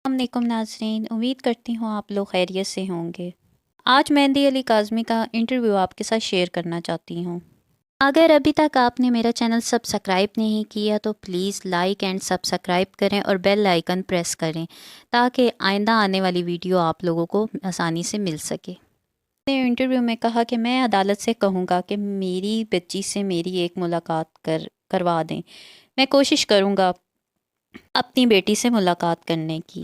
السلام علیکم ناظرین، امید کرتی ہوں آپ لوگ خیریت سے ہوں گے۔ آج مہندی علی کاظمی کا انٹرویو آپ کے ساتھ شیئر کرنا چاہتی ہوں۔ اگر ابھی تک آپ نے میرا چینل سبسکرائب نہیں کیا تو پلیز لائک اینڈ سبسکرائب کریں اور بیل آئیکن پریس کریں تاکہ آئندہ آنے والی ویڈیو آپ لوگوں کو آسانی سے مل سکے۔ نے انٹرویو میں کہا کہ میں عدالت سے کہوں گا کہ میری بچی سے میری ایک ملاقات کروا دیں۔ میں کوشش کروں گا اپنی بیٹی سے ملاقات کرنے کی۔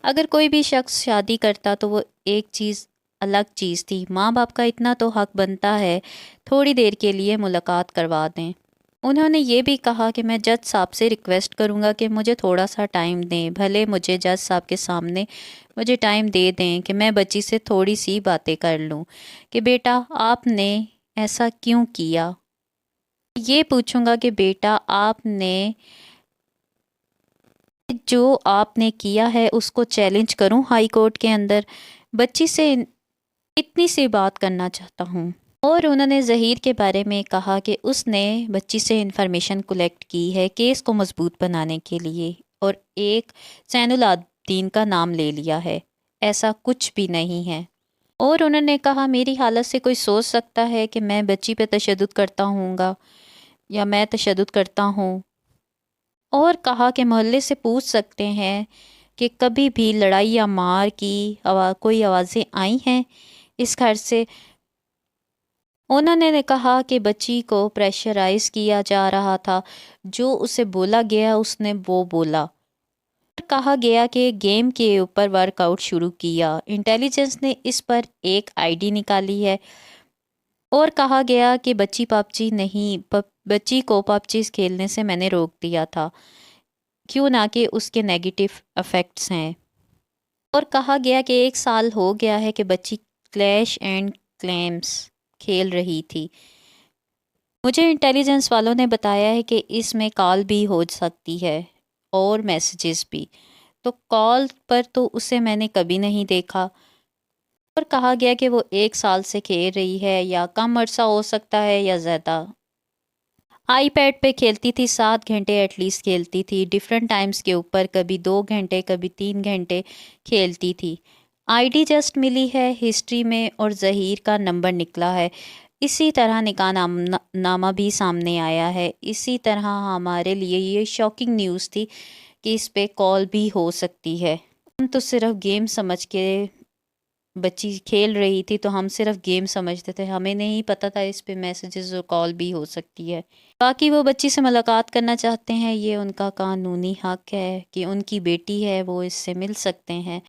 اگر کوئی بھی شخص شادی کرتا تو وہ ایک چیز الگ چیز تھی، ماں باپ کا اتنا تو حق بنتا ہے تھوڑی دیر کے لیے ملاقات کروا دیں۔ انہوں نے یہ بھی کہا کہ میں جج صاحب سے ریکویسٹ کروں گا کہ مجھے تھوڑا سا ٹائم دیں، بھلے مجھے جج صاحب کے سامنے مجھے ٹائم دے دیں کہ میں بچی سے تھوڑی سی باتیں کر لوں کہ بیٹا آپ نے ایسا کیوں کیا۔ یہ پوچھوں گا کہ بیٹا آپ نے جو آپ نے کیا ہے اس کو چیلنج کروں ہائی کورٹ کے اندر، بچی سے اتنی سی بات کرنا چاہتا ہوں۔ اور انہوں نے ظہیر کے بارے میں کہا کہ اس نے بچی سے انفارمیشن کلیکٹ کی ہے کیس کو مضبوط بنانے کے لیے اور ایک زین العابدین کا نام لے لیا ہے، ایسا کچھ بھی نہیں ہے۔ اور انہوں نے کہا میری حالت سے کوئی سوچ سکتا ہے کہ میں بچی پہ تشدد کرتا ہوں گا یا میں تشدد کرتا ہوں، اور کہا کہ محلے سے پوچھ سکتے ہیں کہ کبھی بھی لڑائی یا مار کی کوئی آوازیں آئی ہیں اس گھر سے۔ انہوں نے کہا کہ بچی کو پریشرائز کیا جا رہا تھا، جو اسے بولا گیا اس نے وہ بولا۔ کہا گیا کہ گیم کے اوپر ورک آؤٹ شروع کیا، انٹیلیجنس نے اس پر ایک آئی ڈی نکالی ہے، اور کہا گیا کہ بچی کو پبجیز کھیلنے سے میں نے روک دیا تھا کیوں نہ کہ اس کے نیگیٹو افیکٹس ہیں۔ اور کہا گیا کہ 1 سال ہو گیا ہے کہ بچی کلیش اینڈ کلیمز کھیل رہی تھی۔ مجھے انٹیلیجنس والوں نے بتایا ہے کہ اس میں کال بھی ہو سکتی ہے اور میسیجز بھی، تو کال پر تو اسے میں نے کبھی نہیں دیکھا۔ اور کہا گیا کہ وہ 1 سال سے کھیل رہی ہے یا کم عرصہ ہو سکتا ہے یا زیادہ۔ آئی پیڈ پہ کھیلتی تھی، 7 گھنٹے ایٹ لیسٹ کھیلتی تھی، ڈیفرنٹ ٹائمز کے اوپر، کبھی 2 گھنٹے کبھی 3 گھنٹے کھیلتی تھی۔ آئی ڈی جسٹ ملی ہے ہسٹری میں اور ظہیر کا نمبر نکلا ہے، اسی طرح نکاح نامہ بھی سامنے آیا ہے۔ اسی طرح ہمارے لیے یہ شاکنگ نیوز تھی کہ اس پہ کال بھی ہو سکتی ہے۔ ہم تو صرف گیم سمجھ کے بچی کھیل رہی تھی تو ہم صرف گیم سمجھتے تھے، ہمیں نہیں پتہ تھا اس پہ میسیجز اور کال بھی ہو سکتی ہے۔ باقی وہ بچی سے ملاقات کرنا چاہتے ہیں، یہ ان کا قانونی حق ہے کہ ان کی بیٹی ہے، وہ اس سے مل سکتے ہیں۔